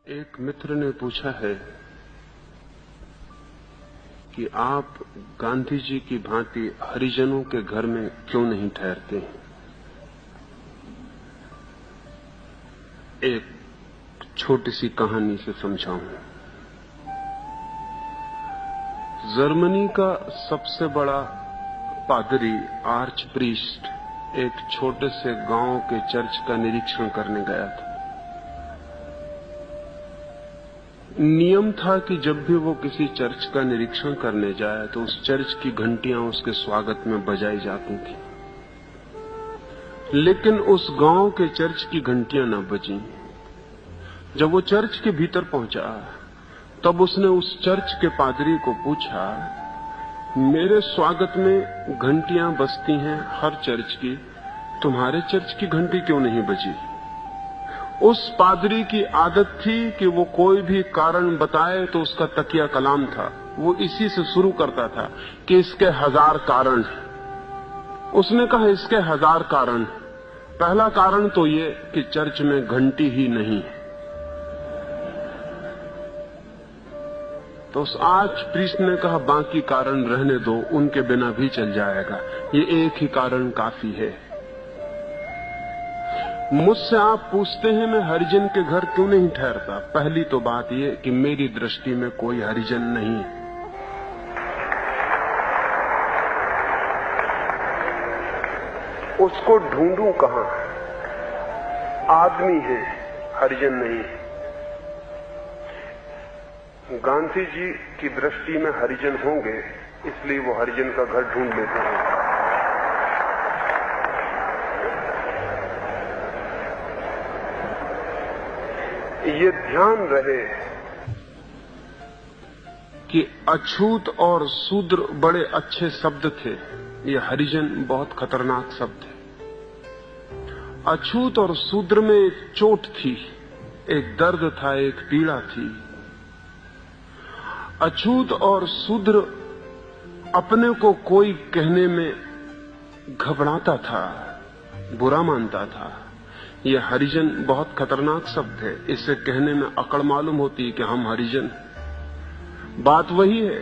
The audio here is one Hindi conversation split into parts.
एक मित्र ने पूछा है कि आप गांधी जी की भांति हरिजनों के घर में क्यों नहीं ठहरते हैं। एक छोटी सी कहानी से समझाऊं। जर्मनी का सबसे बड़ा पादरी आर्च प्रीस्ट एक छोटे से गांव के चर्च का निरीक्षण करने गया था। नियम था कि जब भी वो किसी चर्च का निरीक्षण करने जाए तो उस चर्च की घंटियां उसके स्वागत में बजाई जाती थी, लेकिन उस गांव के चर्च की घंटियां न बजीं। जब वो चर्च के भीतर पहुंचा तब उसने उस चर्च के पादरी को पूछा, मेरे स्वागत में घंटियां बजती हैं हर चर्च की, तुम्हारे चर्च की घंटी क्यों नहीं बजी? उस पादरी की आदत थी कि वो कोई भी कारण बताए तो उसका तकिया कलाम था, वो इसी से शुरू करता था कि इसके 1000 कारण हैं। उसने कहा इसके 1000 कारण। पहला कारण तो ये कि चर्च में घंटी ही नहीं है। तो उस आर्च प्रीस्ट ने कहा बाकी कारण रहने दो, उनके बिना भी चल जाएगा, ये एक ही कारण काफी है। मुझसे आप पूछते हैं मैं हरिजन के घर क्यों नहीं ठहरता। पहली तो बात यह कि मेरी दृष्टि में कोई हरिजन नहीं है। उसको ढूंढूं कहां? आदमी है, हरिजन नहीं है। गांधी जी की दृष्टि में हरिजन होंगे, इसलिए वो हरिजन का घर ढूंढ लेते हैं। ये ध्यान रहे कि अछूत और शूद्र बड़े अच्छे शब्द थे, ये हरिजन बहुत खतरनाक शब्द है। अछूत और शूद्र में एक चोट थी, एक दर्द था, एक पीड़ा थी। अछूत और शूद्र अपने को कोई कहने में घबराता था, बुरा मानता था। यह हरिजन बहुत खतरनाक शब्द है, इसे कहने में अकड़ मालूम होती है कि हम हरिजन हैं। बात वही है,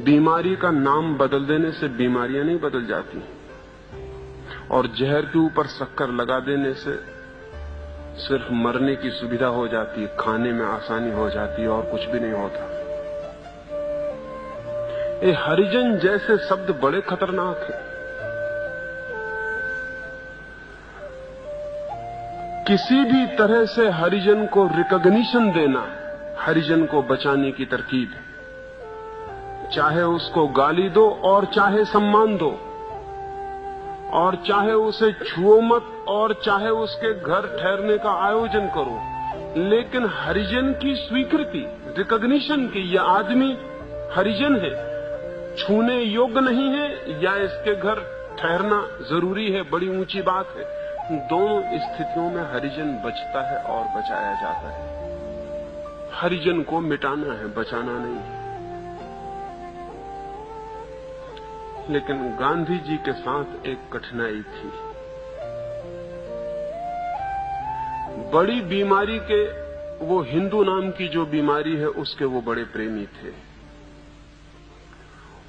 बीमारी का नाम बदल देने से बीमारियां नहीं बदल जाती, और जहर के ऊपर शक्कर लगा देने से सिर्फ मरने की सुविधा हो जाती है, खाने में आसानी हो जाती है और कुछ भी नहीं होता। ये हरिजन जैसे शब्द बड़े खतरनाक हैं। किसी भी तरह से हरिजन को रिकॉग्निशन देना हरिजन को बचाने की तरकीब है। चाहे उसको गाली दो और चाहे सम्मान दो, और चाहे उसे छुओ मत, और चाहे उसके घर ठहरने का आयोजन करो, लेकिन हरिजन की स्वीकृति, रिकॉग्निशन की यह आदमी हरिजन है, छूने योग्य नहीं है या इसके घर ठहरना जरूरी है, बड़ी ऊंची बात है। दोनों स्थितियों में हरिजन बचता है और बचाया जाता है। हरिजन को मिटाना है, बचाना नहीं है। लेकिन गांधी जी के साथ एक कठिनाई थी। बड़ी बीमारी के, वो हिंदू नाम की जो बीमारी है उसके वो बड़े प्रेमी थे।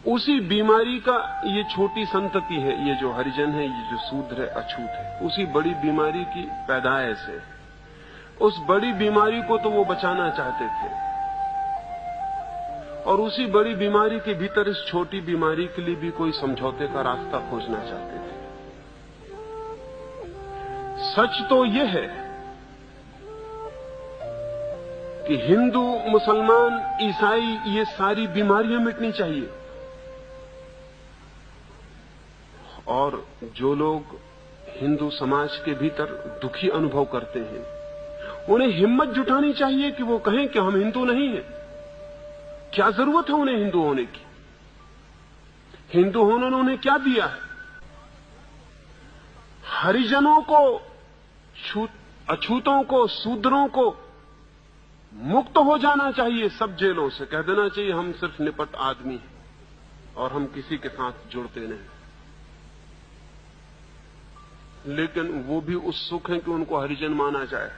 उसी बीमारी का ये छोटी संतति है, ये जो हरिजन है, ये जो शूद्र है, अछूत है, उसी बड़ी बीमारी की पैदाइश है। उस बड़ी बीमारी को तो वो बचाना चाहते थे, और उसी बड़ी बीमारी के भीतर इस छोटी बीमारी के लिए भी कोई समझौते का रास्ता खोजना चाहते थे। सच तो यह है कि हिंदू, मुसलमान, ईसाई, ये सारी बीमारियां मिटनी चाहिए, और जो लोग हिंदू समाज के भीतर दुखी अनुभव करते हैं उन्हें हिम्मत जुटानी चाहिए कि वो कहें कि हम हिंदू नहीं हैं। क्या जरूरत है उन्हें हिंदू होने की? हिंदू होने ने उन्हें क्या दिया है? हरिजनों को, अछूतों को, शूद्रों को मुक्त हो जाना चाहिए सब जेलों से। कह देना चाहिए हम सिर्फ निपट आदमी हैं और हम किसी के साथ जुड़ते नहीं। लेकिन वो भी उत्सुक हैं कि उनको हरिजन माना जाए,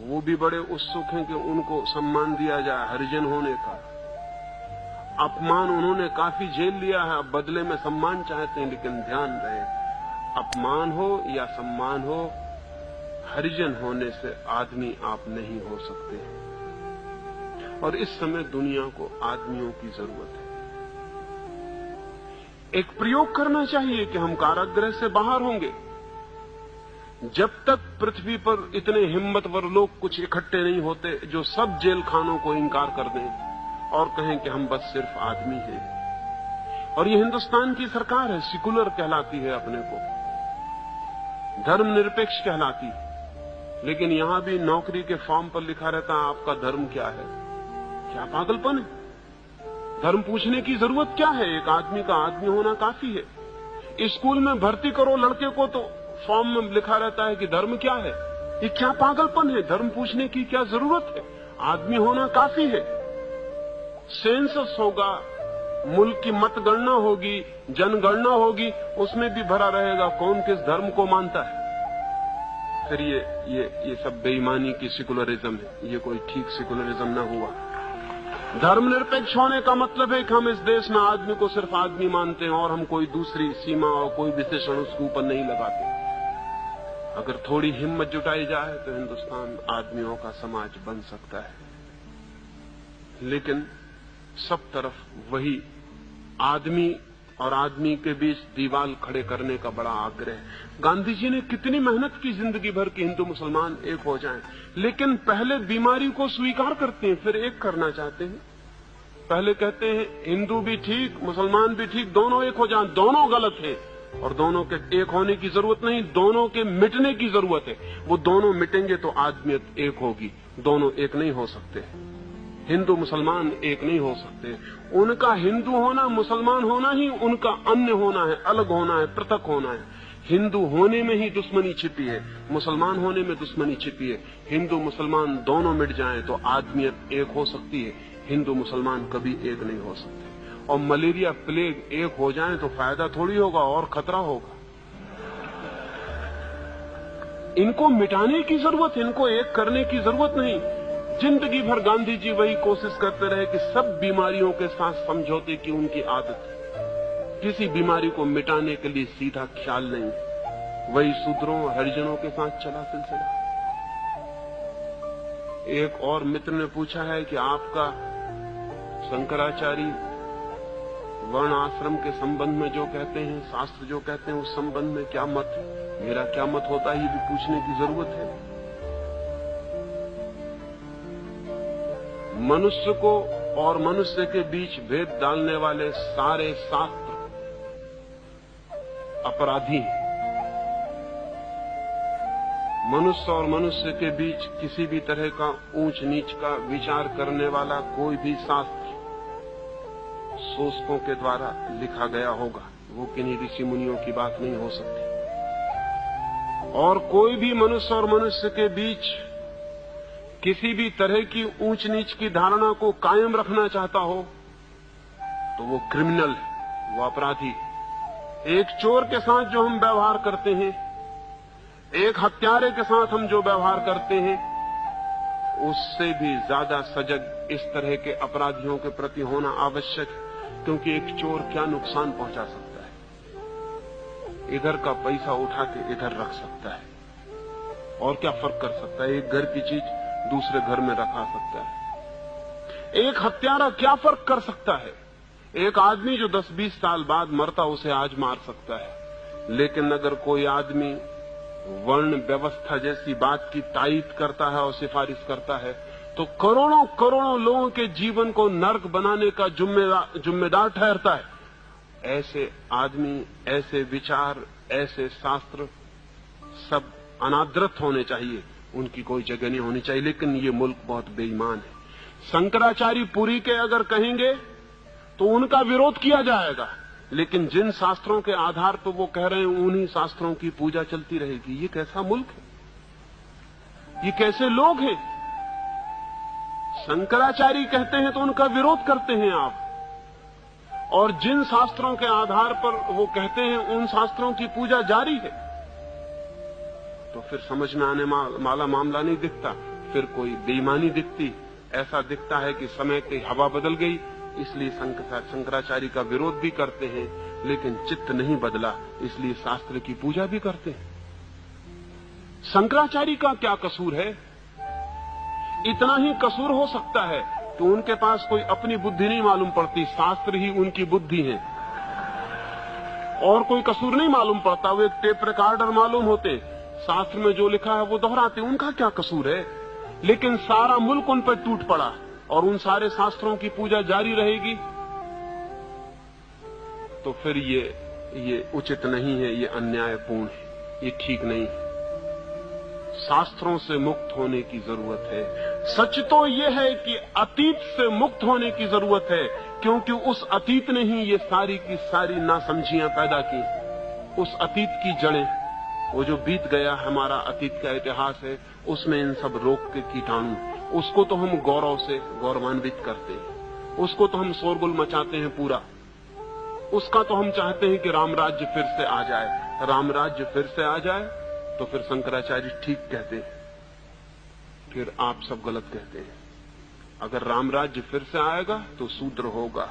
वो वो भी बड़े उत्सुक हैं कि उनको सम्मान दिया जाए हरिजन होने का। अपमान उन्होंने काफी झेल लिया है, अब बदले में सम्मान चाहते हैं। लेकिन ध्यान रहे, अपमान हो या सम्मान हो, हरिजन होने से आदमी आप नहीं हो सकते। और इस समय दुनिया को आदमियों की जरूरत है। एक प्रयोग करना चाहिए कि हम कारागृह से बाहर होंगे। जब तक पृथ्वी पर इतने हिम्मतवर लोग कुछ इकट्ठे नहीं होते जो सब जेल खानों को इंकार कर दें और कहें कि हम बस सिर्फ आदमी हैं। और ये हिंदुस्तान की सरकार है, सेकुलर कहलाती है, अपने को धर्मनिरपेक्ष कहलाती है, लेकिन यहां भी नौकरी के फॉर्म पर लिखा रहता है आपका धर्म क्या है। क्या पागलपन है? धर्म पूछने की जरूरत क्या है? एक आदमी का आदमी होना काफी है। स्कूल में भर्ती करो लड़के को तो फॉर्म में लिखा रहता है कि धर्म क्या है। ये क्या पागलपन है? धर्म पूछने की क्या जरूरत है? आदमी होना काफी है। सेंसस होगा, मुल्क की मतगणना होगी, जनगणना होगी, उसमें भी भरा रहेगा कौन किस धर्म को मानता है। फिर ये सब बेईमानी की सेकुलरिज्म है। ये कोई ठीक सेकुलरिज्म न हुआ। धर्मनिरपेक्ष होने का मतलब है कि हम इस देश में आदमी को सिर्फ आदमी मानते हैं और हम कोई दूसरी सीमा और कोई विशेषण उसके ऊपर नहीं लगाते। अगर थोड़ी हिम्मत जुटाई जाए तो हिंदुस्तान आदमियों का समाज बन सकता है। लेकिन सब तरफ वही आदमी और आदमी के बीच दीवार खड़े करने का बड़ा आग्रह। गांधी जी ने कितनी मेहनत की जिंदगी भर कि हिंदू मुसलमान एक हो जाएं, लेकिन पहले बीमारी को स्वीकार करते हैं, फिर एक करना चाहते हैं। पहले कहते हैं हिंदू भी ठीक, मुसलमान भी ठीक, दोनों एक हो जाएं। दोनों गलत है और दोनों के एक होने की जरूरत नहीं, दोनों के मिटने की जरूरत है। वो दोनों मिटेंगे तो आदमियत एक होगी। दोनों एक नहीं हो सकते। हिंदू मुसलमान एक नहीं हो सकते। उनका हिंदू होना मुसलमान होना ही उनका अन्य होना है, अलग होना है, पृथक होना है। हिंदू होने में ही दुश्मनी छिपी है, मुसलमान होने में दुश्मनी छिपी है। हिंदू मुसलमान दोनों मिट जाएं तो आदमियत एक हो सकती है। हिंदू मुसलमान कभी एक नहीं हो सकते। और मलेरिया प्लेग एक हो जाएं तो फायदा थोड़ी होगा और खतरा होगा। इनको मिटाने की जरूरत है, इनको एक करने की जरूरत नहीं। जिंदगी भर गांधी जी वही कोशिश करते रहे कि सब बीमारियों के साथ समझौते की उनकी आदत है। किसी बीमारी को मिटाने के लिए सीधा ख्याल नहीं। वही शूद्रों और हरिजनों के साथ चला सिलसिला। एक और मित्र ने पूछा है कि आपका शंकराचार्य वर्ण आश्रम के संबंध में जो कहते हैं, शास्त्र जो कहते हैं, उस संबंध में क्या मत है? मेरा क्या मत होता है, ये भी पूछने की जरूरत है। मनुष्य को और मनुष्य के बीच भेद डालने वाले सारे शास्त्र अपराधी हैं। मनुष्य और मनुष्य के बीच किसी भी तरह का ऊंच नीच का विचार करने वाला कोई भी शास्त्र शोषकों के द्वारा लिखा गया होगा, वो किन्हीं ऋषि मुनियों की बात नहीं हो सकती। और कोई भी मनुष्य और मनुष्य के बीच किसी भी तरह की ऊंच नीच की धारणा को कायम रखना चाहता हो तो वो क्रिमिनल है, वो अपराधी। एक चोर के साथ जो हम व्यवहार करते हैं, एक हत्यारे के साथ हम जो व्यवहार करते हैं, उससे भी ज्यादा सजग इस तरह के अपराधियों के प्रति होना आवश्यक है। क्योंकि एक चोर क्या नुकसान पहुंचा सकता है? इधर का पैसा उठा के इधर रख सकता है, और क्या फर्क कर सकता है? एक घर की चीज दूसरे घर में रखा सकता है। एक हत्यारा क्या फर्क कर सकता है? एक आदमी जो 10-20 साल बाद मरता, उसे आज मार सकता है। लेकिन अगर कोई आदमी वर्ण व्यवस्था जैसी बात की तायीद करता है और सिफारिश करता है, तो करोड़ों करोड़ों लोगों के जीवन को नर्क बनाने का जिम्मेदार ठहरता है। ऐसे आदमी, ऐसे विचार, ऐसे शास्त्र सब अनादृत होने चाहिए, उनकी कोई जगह नहीं होनी चाहिए। लेकिन ये मुल्क बहुत बेईमान है। शंकराचार्य पुरी के अगर कहेंगे तो उनका विरोध किया जाएगा, लेकिन जिन शास्त्रों के आधार पर वो कह रहे हैं उन्हीं शास्त्रों की पूजा चलती रहेगी। ये कैसा मुल्क है? ये कैसे लोग हैं? शंकराचार्य कहते हैं तो उनका विरोध करते हैं आप, और जिन शास्त्रों के आधार पर वो कहते हैं उन शास्त्रों की पूजा जारी है। तो फिर समझ में आने वाला मामला नहीं दिखता फिर कोई बेईमानी दिखती, ऐसा दिखता है कि समय की हवा बदल गई, इसलिए शंकराचार्य का विरोध भी करते हैं, लेकिन चित्त नहीं बदला, इसलिए शास्त्र की पूजा भी करते हैं। शंकराचार्य का क्या कसूर है? इतना ही कसूर हो सकता है कि उनके पास कोई अपनी बुद्धि नहीं मालूम पड़ती, शास्त्र ही उनकी बुद्धि है, और कोई कसूर नहीं मालूम पड़ता। वो एक टेप रिकॉर्डर मालूम होते, शास्त्र में जो लिखा है वो दोहराते, उनका क्या कसूर है? लेकिन सारा मुल्क उन पर टूट पड़ा और उन सारे शास्त्रों की पूजा जारी रहेगी, तो फिर ये उचित नहीं है, ये अन्यायपूर्ण है, ये ठीक नहीं है। शास्त्रों से मुक्त होने की जरूरत है। सच तो यह है कि अतीत से मुक्त होने की जरूरत है, क्योंकि उस अतीत ने ही ये सारी की सारी नासमझियां पैदा की। उस अतीत की जड़ें, वो जो बीत गया हमारा अतीत का इतिहास है, उसमें इन सब रोग के कीटाणु, उसको तो हम गौरव से गौरवान्वित करते हैं, उसको तो हम शोरगुल मचाते हैं पूरा, उसका तो हम चाहते हैं कि राम राज्य फिर से आ जाए। राम राज्य फिर से आ जाए तो फिर शंकराचार्य ठीक कहते हैं, फिर आप सब गलत कहते हैं। अगर राम राज्य फिर से आएगा तो शूद्र होगा,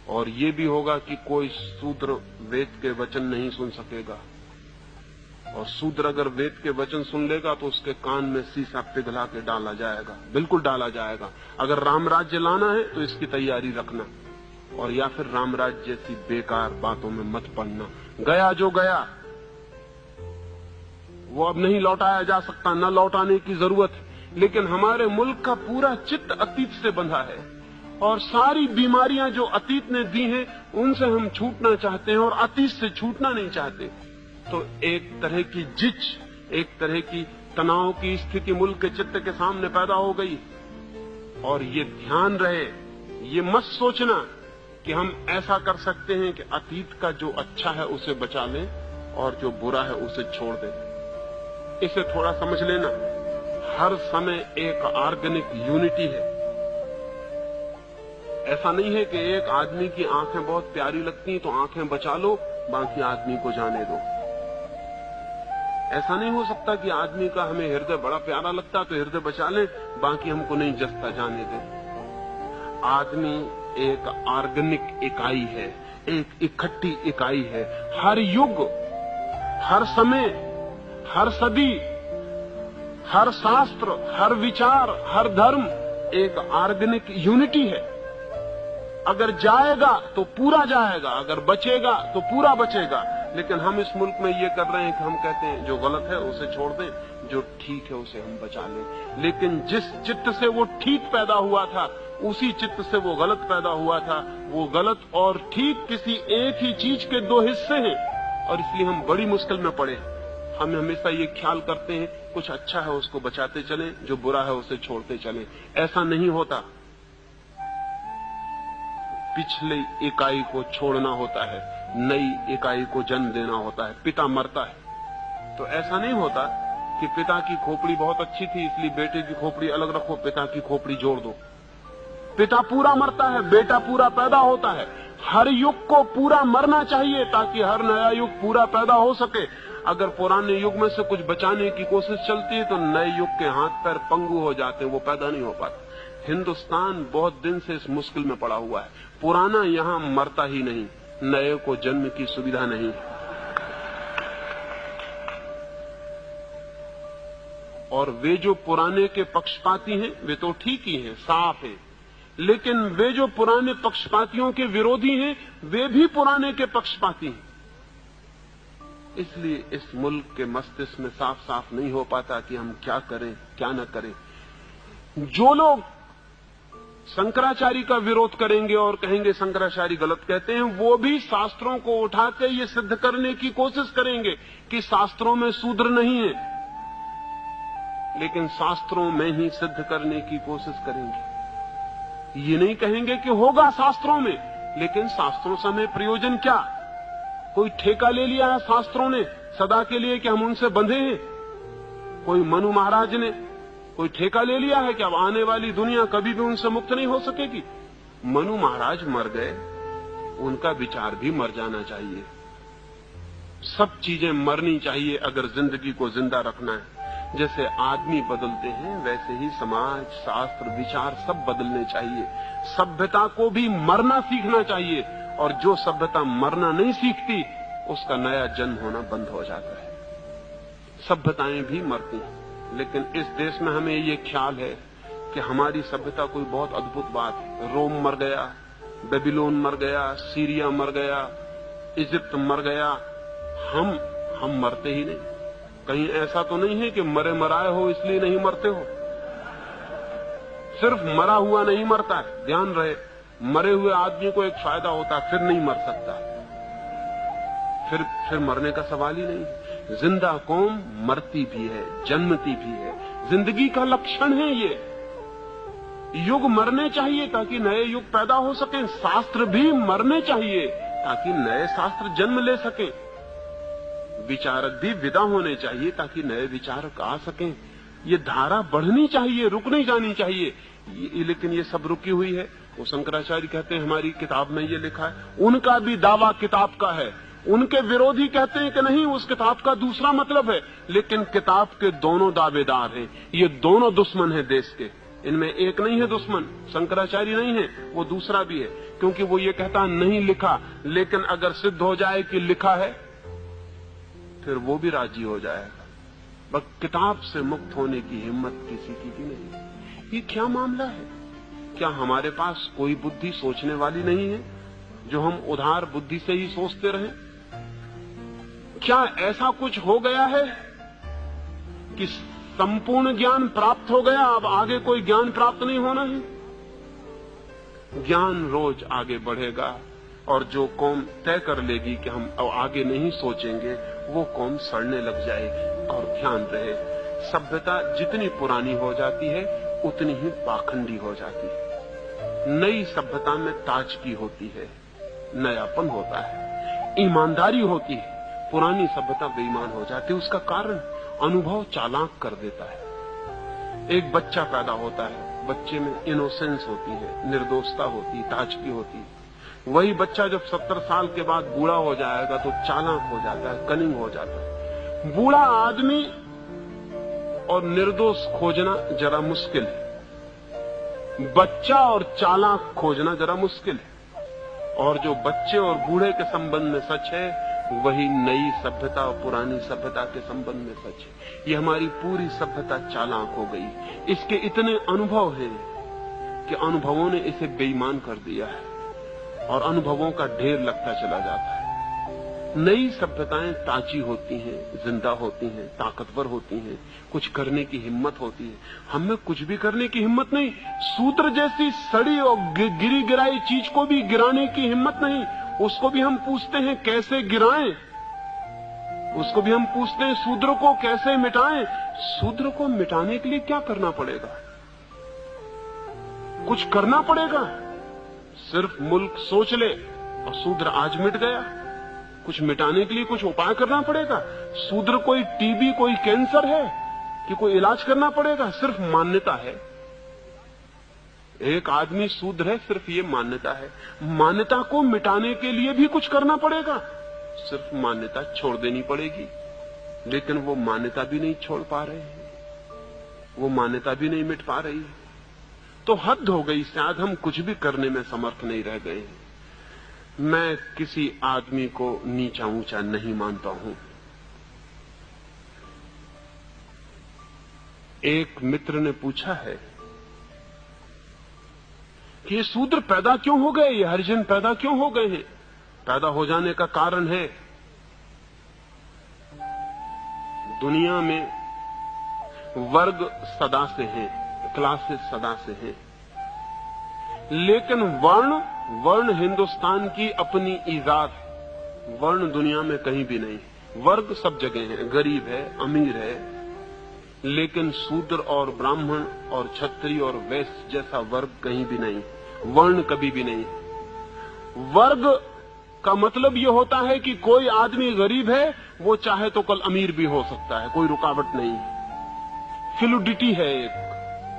और ये भी होगा कि कोई शूद्र वेद के वचन नहीं सुन सकेगा, और शूद्र अगर वेद के वचन सुन लेगा तो उसके कान में शीशा पिघला के डाला जाएगा, बिल्कुल डाला जाएगा। अगर राम राज्य लाना है तो इसकी तैयारी रखना, और या फिर राम राज्य जैसी बेकार बातों में मत पड़ना। गया जो गया वो अब नहीं लौटाया जा सकता, न लौटाने की जरूरत है। लेकिन हमारे मुल्क का पूरा चित्त अतीत से बंधा है, और सारी बीमारियां जो अतीत ने दी हैं उनसे हम छूटना चाहते हैं, और अतीत से छूटना नहीं चाहते। तो एक तरह की जिच, एक तरह की तनाव की स्थिति मुल्क के चित्त के सामने पैदा हो गई। और ये ध्यान रहे, ये मत सोचना कि हम ऐसा कर सकते हैं कि अतीत का जो अच्छा है उसे बचा लें और जो बुरा है उसे छोड़ दें। इसे थोड़ा समझ लेना, हर समय एक ऑर्गेनिक यूनिटी है। ऐसा नहीं है कि एक आदमी की आंखें बहुत प्यारी लगती तो आंखें बचा लो, बाकी आदमी को जाने दो। ऐसा नहीं हो सकता कि आदमी का हमें हृदय बड़ा प्यारा लगता तो हृदय बचा लें, बाकी हमको नहीं जचता जाने दें। आदमी एक ऑर्गेनिक इकाई है, एक इकट्ठी इकाई है। हर युग, हर समय, हर सदी, हर शास्त्र, हर विचार, हर धर्म एक ऑर्गेनिक यूनिटी है। अगर जाएगा तो पूरा जाएगा, अगर बचेगा तो पूरा बचेगा। लेकिन हम इस मुल्क में ये कर रहे हैं कि हम कहते हैं जो गलत है उसे छोड़ दें, जो ठीक है उसे हम बचा लें। लेकिन जिस चित्त से वो ठीक पैदा हुआ था उसी चित्त से वो गलत पैदा हुआ था। वो गलत और ठीक किसी एक ही चीज के दो हिस्से हैं, और इसलिए हम बड़ी मुश्किल में पड़े। हम हमेशा ये ख्याल करते हैं कुछ अच्छा है उसको बचाते चलें, जो बुरा है उसे छोड़ते चलें। ऐसा नहीं होता। पिछली इकाई को छोड़ना होता है, नई इकाई को जन्म देना होता है। पिता मरता है तो ऐसा नहीं होता कि पिता की खोपड़ी बहुत अच्छी थी इसलिए बेटे की खोपड़ी अलग रखो, पिता की खोपड़ी जोड़ दो। पिता पूरा मरता है, बेटा पूरा पैदा होता है। हर युग को पूरा मरना चाहिए ताकि हर नया युग पूरा पैदा हो सके। अगर पुराने युग में से कुछ बचाने की कोशिश चलती है तो नए युग के हाथ पैर पंगु हो जाते हैं, वो पैदा नहीं हो पाता। हिंदुस्तान बहुत दिन से इस मुश्किल में पड़ा हुआ है। पुराना यहां मरता ही नहीं, नए को जन्म की सुविधा नहीं। और वे जो पुराने के पक्षपाती हैं वे तो ठीक ही हैं, साफ हैं, लेकिन वे जो पुराने पक्षपातियों के विरोधी हैं वे भी पुराने के पक्षपाती हैं। इसलिए इस मुल्क के मस्तिष्क में साफ साफ नहीं हो पाता कि हम क्या करें क्या न करें। जो लोग शंकराचार्य का विरोध करेंगे और कहेंगे शंकराचार्य गलत कहते हैं, वो भी शास्त्रों को उठा के ये सिद्ध करने की कोशिश करेंगे कि शास्त्रों में शूद्र नहीं है, लेकिन शास्त्रों में ही सिद्ध करने की कोशिश करेंगे। ये नहीं कहेंगे कि होगा शास्त्रों में, लेकिन शास्त्रों से हमें प्रयोजन क्या? कोई ठेका ले लिया है शास्त्रों ने सदा के लिए कि हम उनसे बंधे हैं? कोई मनु महाराज ने कोई ठेका ले लिया है कि अब आने वाली दुनिया कभी भी उनसे मुक्त नहीं हो सकेगी? मनु महाराज मर गए, उनका विचार भी मर जाना चाहिए। सब चीजें मरनी चाहिए अगर जिंदगी को जिंदा रखना है। जैसे आदमी बदलते हैं वैसे ही समाज, शास्त्र, विचार सब बदलने चाहिए। सभ्यता को भी मरना सीखना चाहिए, और जो सभ्यता मरना नहीं सीखती उसका नया जन्म होना बंद हो जाता है। सभ्यताएं भी मरती हैं, लेकिन इस देश में हमें ये ख्याल है कि हमारी सभ्यता कोई बहुत अद्भुत बात है। रोम मर गया, बेबीलोन मर गया, सीरिया मर गया, इजिप्ट मर गया, हम मरते ही नहीं। कहीं ऐसा तो नहीं है कि मरे मराए हो इसलिए नहीं मरते हो। सिर्फ मरा हुआ नहीं मरता है, ध्यान रहे। मरे हुए आदमी को एक फायदा होता है, फिर नहीं मर सकता, फिर मरने का सवाल ही नहीं। जिंदा कौम मरती भी है, जन्मती भी है, जिंदगी का लक्षण है ये। युग मरने चाहिए ताकि नए युग पैदा हो सकें। शास्त्र भी मरने चाहिए ताकि नए शास्त्र जन्म ले सकें। विचारक भी विदा होने चाहिए ताकि नए विचारक आ सकें। ये धारा बढ़नी चाहिए, रुक नहीं जानी चाहिए। लेकिन ये सब रुकी हुई है। वो शंकराचार्य कहते हैं हमारी किताब में ये लिखा है, उनका भी दावा किताब का है। उनके विरोधी कहते हैं कि नहीं, उस किताब का दूसरा मतलब है। लेकिन किताब के दोनों दावेदार हैं। ये दोनों दुश्मन हैं देश के। इनमें एक नहीं है दुश्मन, शंकराचार्य नहीं है, वो दूसरा भी है। क्योंकि वो ये कहता नहीं लिखा, लेकिन अगर सिद्ध हो जाए कि लिखा है फिर वो भी राजी हो जाएगा। बस किताब से मुक्त होने की हिम्मत किसी की भी नहीं। ये क्या मामला है? क्या हमारे पास कोई बुद्धि सोचने वाली नहीं है, जो हम उधार बुद्धि से ही सोचते रहें? क्या ऐसा कुछ हो गया है कि संपूर्ण ज्ञान प्राप्त हो गया, अब आगे कोई ज्ञान प्राप्त नहीं होना है? ज्ञान रोज आगे बढ़ेगा, और जो कौम तय कर लेगी कि हम अब आगे नहीं सोचेंगे, वो कौम सड़ने लग जाएगी। और ध्यान रहे, सभ्यता जितनी पुरानी हो जाती है उतनी ही पाखंडी हो जाती है। नई सभ्यता में ताजगी होती है, नयापन होता है, ईमानदारी होती है। पुरानी सभ्यता बेईमान हो जाती है। उसका कारण अनुभव चालाक कर देता है। एक बच्चा पैदा होता है, बच्चे में इनोसेंस होती है, निर्दोषता होती है, ताजगी होती है। वही बच्चा जब 70 साल के बाद बूढ़ा हो जाएगा तो चालाक हो जाता है, कनिंग हो जाता है। बूढ़ा आदमी और निर्दोष खोजना जरा मुश्किल है, बच्चा और चालाक खोजना जरा मुश्किल है। और जो बच्चे और बूढ़े के संबंध में सच है, वही नई सभ्यता और पुरानी सभ्यता के संबंध में सच है। ये हमारी पूरी सभ्यता चालाक हो गई। इसके इतने अनुभव हैं कि अनुभवों ने इसे बेईमान कर दिया है, और अनुभवों का ढेर लगता चला जाता है। नई सभ्यताएं ताजी होती हैं, जिंदा होती हैं, ताकतवर होती हैं, कुछ करने की हिम्मत होती है। हमें कुछ भी करने की हिम्मत नहीं। सूत्र जैसी सड़ी और गिरी गिराई चीज को भी गिराने की हिम्मत नहीं। उसको भी हम पूछते हैं कैसे गिराएं, उसको भी हम पूछते हैं शूद्र को कैसे मिटाएं। शूद्र को मिटाने के लिए क्या करना पड़ेगा? कुछ करना पड़ेगा? सिर्फ मुल्क सोच ले और शूद्र आज मिट गया। कुछ मिटाने के लिए कुछ उपाय करना पड़ेगा। शूद्र कोई टीबी, कोई कैंसर है कि कोई इलाज करना पड़ेगा? सिर्फ मान्यता है। एक आदमी शूद्र है, सिर्फ ये मान्यता है। मान्यता को मिटाने के लिए भी कुछ करना पड़ेगा। सिर्फ मान्यता छोड़ देनी पड़ेगी, लेकिन वो मान्यता भी नहीं छोड़ पा रहे हैं, वो मान्यता भी नहीं मिट पा रही है। तो हद हो गई, शायद हम कुछ भी करने में समर्थ नहीं रह गए हैं। मैं किसी आदमी को नीचा ऊंचा नहीं मानता हूं। एक मित्र ने पूछा है कि ये शूद्र पैदा क्यों हो गए, ये हरिजन पैदा क्यों हो गए हैं? पैदा हो जाने का कारण है, दुनिया में वर्ग सदा से हैं, क्लासेस सदा से हैं, लेकिन वर्ण हिंदुस्तान की अपनी ईजाद। वर्ण दुनिया में कहीं भी नहीं। वर्ग सब जगह है, गरीब है, अमीर है, लेकिन शूद्र और ब्राह्मण और क्षत्रिय और वैश्य जैसा वर्ग कहीं भी नहीं। वर्ण कभी भी नहीं। वर्ग का मतलब यह होता है कि कोई आदमी गरीब है, वो चाहे तो कल अमीर भी हो सकता है, कोई रुकावट नहीं। फ्लूइडिटी है,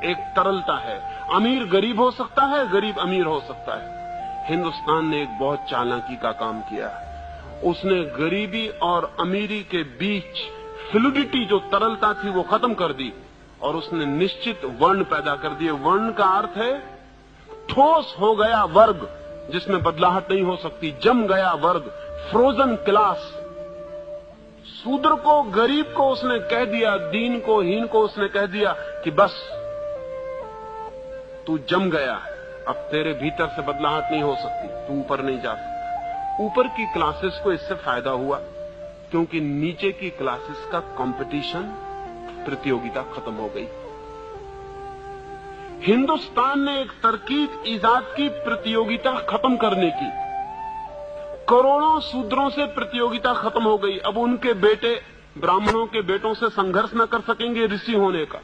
एक तरलता है। अमीर गरीब हो सकता है, गरीब अमीर हो सकता है। हिंदुस्तान ने एक बहुत चालाकी का काम किया। उसने गरीबी और अमीरी के बीच फ्लूइडिटी, जो तरलता थी, वो खत्म कर दी और उसने निश्चित वर्ण पैदा कर दिए। वर्ण का अर्थ है ठोस हो गया वर्ग जिसमें बदलाहट नहीं हो सकती, जम गया वर्ग, फ्रोजन क्लास। शूद्र को, गरीब को उसने कह दिया, दीन को, हीन को उसने कह दिया कि बस तू जम गया, अब तेरे भीतर से बदलाहट नहीं हो सकती, तू ऊपर नहीं जा सकता। ऊपर की क्लासेस को इससे फायदा हुआ क्योंकि नीचे की क्लासेस का कंपटीशन, प्रतियोगिता खत्म हो गई। हिंदुस्तान ने एक तरकीब ईजाद की प्रतियोगिता खत्म करने की। करोड़ों शूद्रों से प्रतियोगिता खत्म हो गई। अब उनके बेटे ब्राह्मणों के बेटों से संघर्ष न कर सकेंगे ऋषि होने का।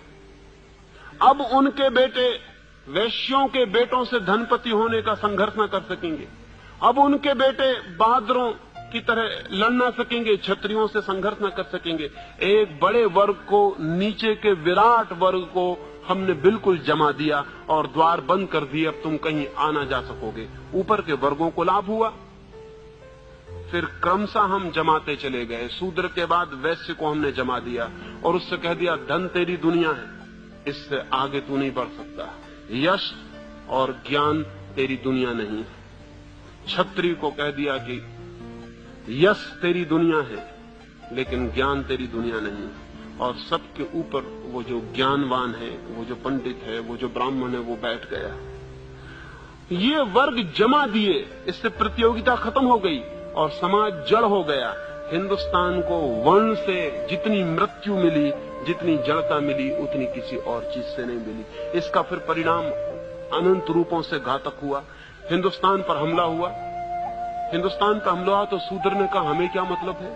अब उनके बेटे वैश्यों के बेटों से धनपति होने का संघर्ष न कर सकेंगे। अब उनके बेटे बहादुरों की तरह लड़ ना सकेंगे, क्षत्रियों से संघर्ष न कर सकेंगे। एक बड़े वर्ग को, नीचे के विराट वर्ग को हमने बिल्कुल जमा दिया और द्वार बंद कर दिए, अब तुम कहीं आ ना जा सकोगे। ऊपर के वर्गों को लाभ हुआ। फिर क्रमशः हम जमाते चले गए। शूद्र के बाद वैश्य को हमने जमा दिया और उससे कह दिया धन तेरी दुनिया है, इससे आगे तू नहीं बढ़ सकता। यश और ज्ञान तेरी दुनिया नहीं। क्षत्रिय को कह दिया कि यश तेरी दुनिया है लेकिन ज्ञान तेरी दुनिया नहीं। और सबके ऊपर वो जो ज्ञानवान है, वो जो पंडित है, वो जो ब्राह्मण है, वो बैठ गया। ये वर्ग जमा दिए, इससे प्रतियोगिता खत्म हो गई और समाज जड़ हो गया। हिंदुस्तान को वर्ण से जितनी मृत्यु मिली, जितनी जड़ता मिली, उतनी किसी और चीज से नहीं मिली। इसका फिर परिणाम अनंत रूपों से घातक हुआ। हिंदुस्तान पर हमला हुआ। हिंदुस्तान पर हमला हुआ तो शूद्र ने कहा हमें क्या मतलब है,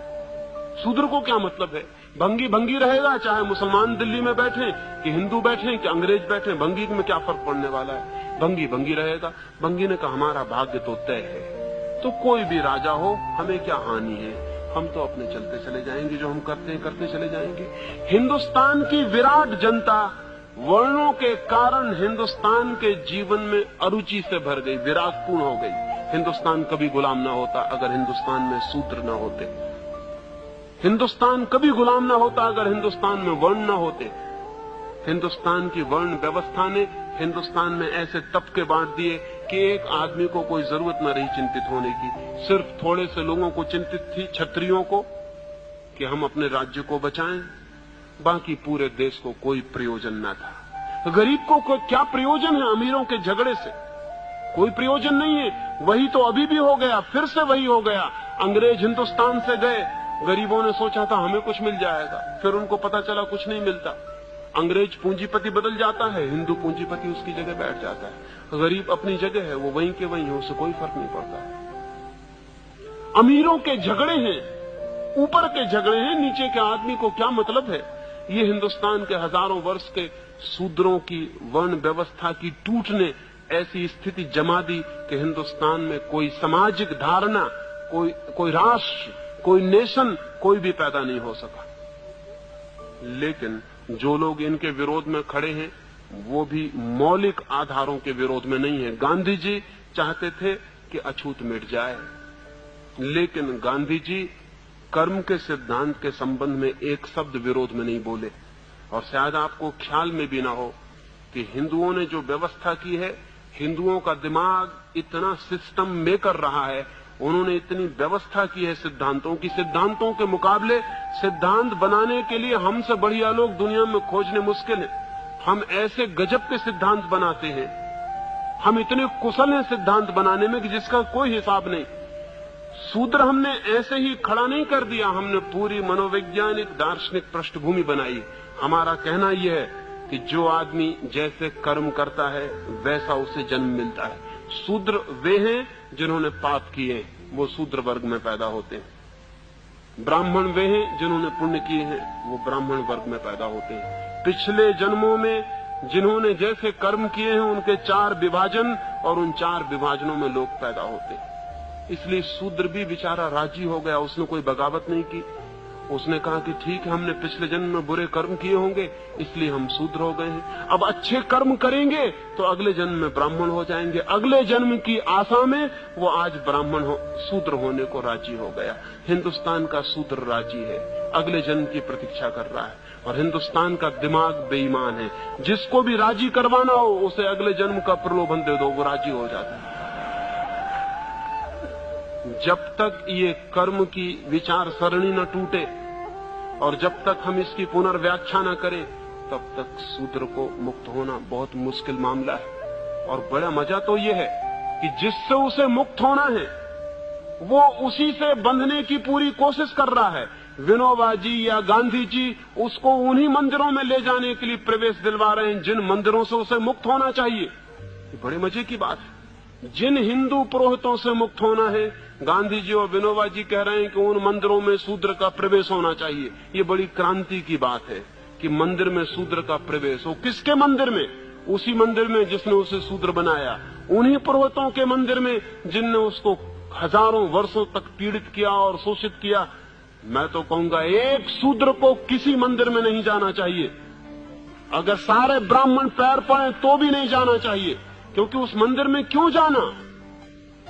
शूद्र को क्या मतलब है, भंगी भंगी रहेगा, चाहे मुसलमान दिल्ली में बैठे कि हिंदू बैठे कि अंग्रेज बैठे, भंगी में क्या फर्क पड़ने वाला है, भंगी भंगी रहेगा। भंगी ने कहा हमारा भाग्य तो तय है, तो कोई भी राजा हो हमें क्या हानि है, हम तो अपने चलते चले जाएंगे, जो हम करते हैं करते चले जाएंगे। हिंदुस्तान की विराट जनता वर्णों के कारण हिंदुस्तान के जीवन में अरुचि से भर गई, विरागपूर्ण हो गई। हिंदुस्तान कभी गुलाम ना होता अगर हिंदुस्तान में सूत्र न होते। हिंदुस्तान कभी गुलाम ना होता अगर हिंदुस्तान में वर्ण न होते। हिंदुस्तान की वर्ण व्यवस्था ने हिंदुस्तान में ऐसे तबके बांट दिए कि एक आदमी को कोई जरूरत न रही चिंतित होने की। सिर्फ थोड़े से लोगों को चिंतित थी, क्षत्रियों को, कि हम अपने राज्य को बचाएं, बाकी पूरे देश को कोई प्रयोजन न था। गरीब को क्या प्रयोजन है अमीरों के झगड़े से? कोई प्रयोजन नहीं है। वही तो अभी भी हो गया, फिर से वही हो गया। अंग्रेज हिंदुस्तान से गए, गरीबों ने सोचा था हमें कुछ मिल जाएगा, फिर उनको पता चला कुछ नहीं मिलता। अंग्रेज पूंजीपति बदल जाता है, हिंदू पूंजीपति उसकी जगह बैठ जाता है। गरीब अपनी जगह है, वो वहीं के वहीं है, उससे कोई फर्क नहीं पड़ता। अमीरों के झगड़े हैं, ऊपर के झगड़े हैं, नीचे के आदमी को क्या मतलब है। ये हिंदुस्तान के हजारों वर्ष के शूद्रों की वर्ण व्यवस्था की टूट ने ऐसी स्थिति जमा दी कि हिंदुस्तान में कोई सामाजिक धारणा, कोई राष्ट्र, कोई नेशन, कोई भी पैदा नहीं हो सका। लेकिन जो लोग इनके विरोध में खड़े हैं वो भी मौलिक आधारों के विरोध में नहीं है। गांधी जी चाहते थे कि अछूत मिट जाए, लेकिन गांधी जी कर्म के सिद्धांत के संबंध में एक शब्द विरोध में नहीं बोले। और शायद आपको ख्याल में भी ना हो कि हिंदुओं ने जो व्यवस्था की है, हिंदुओं का दिमाग इतना सिस्टम मेकर रहा है, उन्होंने इतनी व्यवस्था की है सिद्धांतों की। सिद्धांतों के मुकाबले सिद्धांत बनाने के लिए हमसे बढ़िया लोग दुनिया में खोजने मुश्किल है। हम ऐसे गजब के सिद्धांत बनाते हैं, हम इतने कुशल हैं सिद्धांत बनाने में कि जिसका कोई हिसाब नहीं। सूत्र हमने ऐसे ही खड़ा नहीं कर दिया, हमने पूरी मनोवैज्ञानिक दार्शनिक पृष्ठभूमि बनाई। हमारा कहना यह है कि जो आदमी जैसे कर्म करता है वैसा उसे जन्म मिलता है। शूद्र वे हैं जिन्होंने पाप किए, वो शूद्र वर्ग में पैदा होते हैं। ब्राह्मण वे हैं जिन्होंने पुण्य किए हैं, वो ब्राह्मण वर्ग में पैदा होते हैं। पिछले जन्मों में जिन्होंने जैसे कर्म किए हैं उनके 4 विभाजन, और उन 4 विभाजनों में लोग पैदा होते हैं। इसलिए शूद्र भी बेचारा राजी हो गया, उसने कोई बगावत नहीं की। उसने कहा कि ठीक है, हमने पिछले जन्म में बुरे कर्म किए होंगे इसलिए हम शूद्र हो गए हैं, अब अच्छे कर्म करेंगे तो अगले जन्म में ब्राह्मण हो जाएंगे। अगले जन्म की आशा में वो आज शूद्र होने को राजी हो गया। हिंदुस्तान का शूद्र राजी है। अगले जन्म की प्रतीक्षा कर रहा है। और हिंदुस्तान का दिमाग बेईमान है, जिसको भी राजी करवाना हो उसे अगले जन्म का प्रलोभन दे दो, वो राजी हो जाता है। जब तक ये कर्म की विचार सरणी न टूटे और जब तक हम इसकी पुनर्व्याख्या न करें, तब तक शूद्र को मुक्त होना बहुत मुश्किल मामला है। और बड़ा मजा तो ये है कि जिससे उसे मुक्त होना है वो उसी से बंधने की पूरी कोशिश कर रहा है। विनोबा जी या गांधी जी उसको उन्हीं मंदिरों में ले जाने के लिए प्रवेश दिलवा रहे हैं जिन मंदिरों से उसे मुक्त होना चाहिए। ये बड़े मजे की बात है। जिन हिंदू पुरोहितों से मुक्त होना है, गांधी जी और विनोबा जी कह रहे हैं कि उन मंदिरों में शूद्र का प्रवेश होना चाहिए। ये बड़ी क्रांति की बात है कि मंदिर में शूद्र का प्रवेश हो। किसके मंदिर में? उसी मंदिर में जिसने उसे शूद्र बनाया, उन्हीं पुरोहितों के मंदिर में जिनने उसको हजारों वर्षों तक पीड़ित किया और शोषित किया। मैं तो कहूंगा एक शूद्र को किसी मंदिर में नहीं जाना चाहिए। अगर सारे ब्राह्मण पैर पड़े तो भी नहीं जाना चाहिए, क्योंकि उस मंदिर में क्यों जाना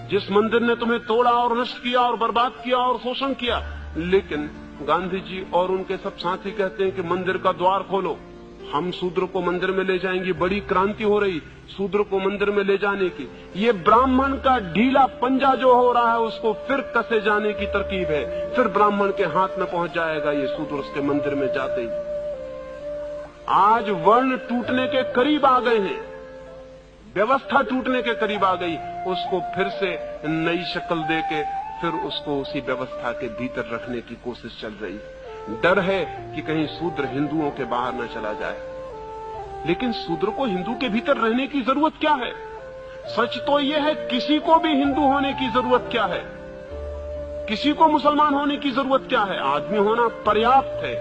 जिस मंदिर ने तुम्हें तोड़ा और नष्ट किया और बर्बाद किया और शोषण किया। लेकिन गांधी जी और उनके सब साथी कहते हैं कि मंदिर का द्वार खोलो, हम शूद्र को मंदिर में ले जाएंगे। बड़ी क्रांति हो रही शूद्र को मंदिर में ले जाने की। ये ब्राह्मण का ढीला पंजा जो हो रहा है उसको फिर कसे जाने की तरकीब है। फिर ब्राह्मण के हाथ में पहुंच जाएगा ये शूद्र उसके मंदिर में जाते ही। आज वर्ण टूटने के करीब आ गए हैं, व्यवस्था टूटने के करीब आ गई। उसको फिर से नई शक्ल देके फिर उसको उसी व्यवस्था के भीतर रखने की कोशिश चल रही। डर है कि कहीं शूद्र हिंदुओं के बाहर न चला जाए। लेकिन शूद्र को हिंदू के भीतर रहने की जरूरत क्या है? सच तो यह है किसी को भी हिंदू होने की जरूरत क्या है, किसी को मुसलमान होने की जरूरत क्या है? आदमी होना पर्याप्त है।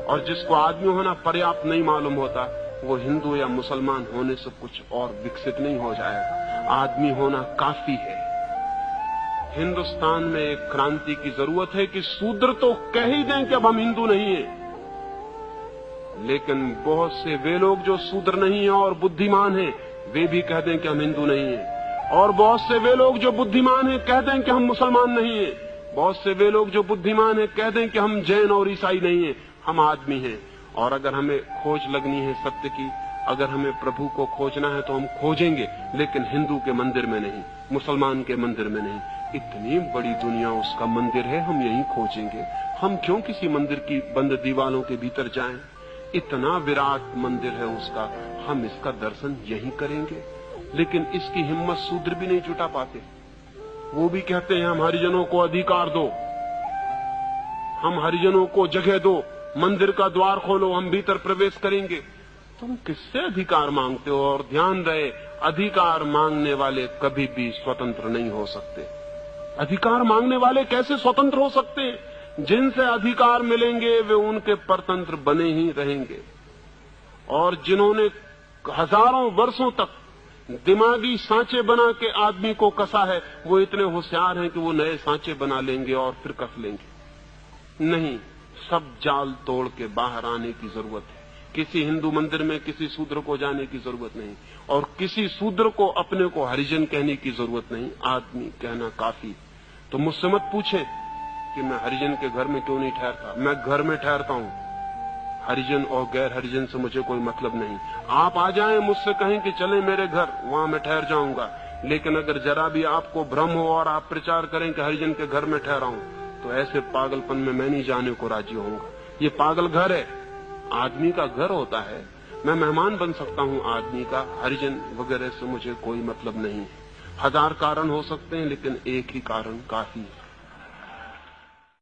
और जिसको आदमी होना पर्याप्त नहीं मालूम होता वो हिंदू या मुसलमान होने से कुछ और विकसित नहीं हो जाएगा। आदमी होना काफी है। हिंदुस्तान में एक क्रांति की जरूरत है कि शूद्र तो कह ही दें कि अब हम हिंदू नहीं हैं, लेकिन बहुत से वे लोग जो शूद्र नहीं है और बुद्धिमान हैं वे भी कह दें कि हम हिंदू नहीं हैं। और बहुत से वे लोग जो बुद्धिमान हैं कह दें कि हम मुसलमान नहीं हैं। बहुत से वे लोग जो बुद्धिमान हैं कह दें कि हम जैन और ईसाई नहीं हैं, हम आदमी हैं। और अगर हमें खोज लगनी है सत्य की, अगर हमें प्रभु को खोजना है तो हम खोजेंगे, लेकिन हिंदू के मंदिर में नहीं, मुसलमान के मंदिर में नहीं। इतनी बड़ी दुनिया उसका मंदिर है, हम यहीं खोजेंगे। हम क्यों किसी मंदिर की बंद दीवारों के भीतर जाएं? इतना विराट मंदिर है उसका, हम इसका दर्शन यहीं करेंगे। लेकिन इसकी हिम्मत शूद्र भी नहीं जुटा पाते। वो भी कहते हैं हम हरिजनों को अधिकार दो, हम हरिजनों को जगह दो, मंदिर का द्वार खोलो, हम भीतर प्रवेश करेंगे। तुम किससे अधिकार मांगते हो? और ध्यान रहे, अधिकार मांगने वाले कभी भी स्वतंत्र नहीं हो सकते। अधिकार मांगने वाले कैसे स्वतंत्र हो सकते हैं? जिनसे अधिकार मिलेंगे वे उनके परतंत्र बने ही रहेंगे। और जिन्होंने हजारों वर्षों तक दिमागी सांचे बना के आदमी को कसा है, वो इतने होशियार हैं कि वो नए सांचे बना लेंगे और फिर कस लेंगे। नहीं, सब जाल तोड़ के बाहर आने की जरूरत है। किसी हिंदू मंदिर में किसी शूद्र को जाने की जरूरत नहीं, और किसी शूद्र को अपने को हरिजन कहने की जरूरत नहीं। आदमी कहना काफी। तो मुझसे मत पूछे कि मैं हरिजन के घर में क्यों नहीं ठहरता। मैं घर में ठहरता हूं, हरिजन और गैर हरिजन से मुझे कोई मतलब नहीं। आप आ जाएं, मुझसे कहें कि चलें मेरे घर, वहां मैं ठहर जाऊंगा। लेकिन अगर जरा भी आपको भ्रम हो और आप प्रचार करें कि हरिजन के घर में ठहरा हूं, तो ऐसे पागलपन में मैं नहीं जाने को राजी होऊंगा। ये पागल घर है, आदमी का घर होता है। मैं मेहमान बन सकता हूं आदमी का, हरिजन वगैरह से मुझे कोई मतलब नहीं है। हजार कारण हो सकते हैं, लेकिन एक ही कारण काफी है।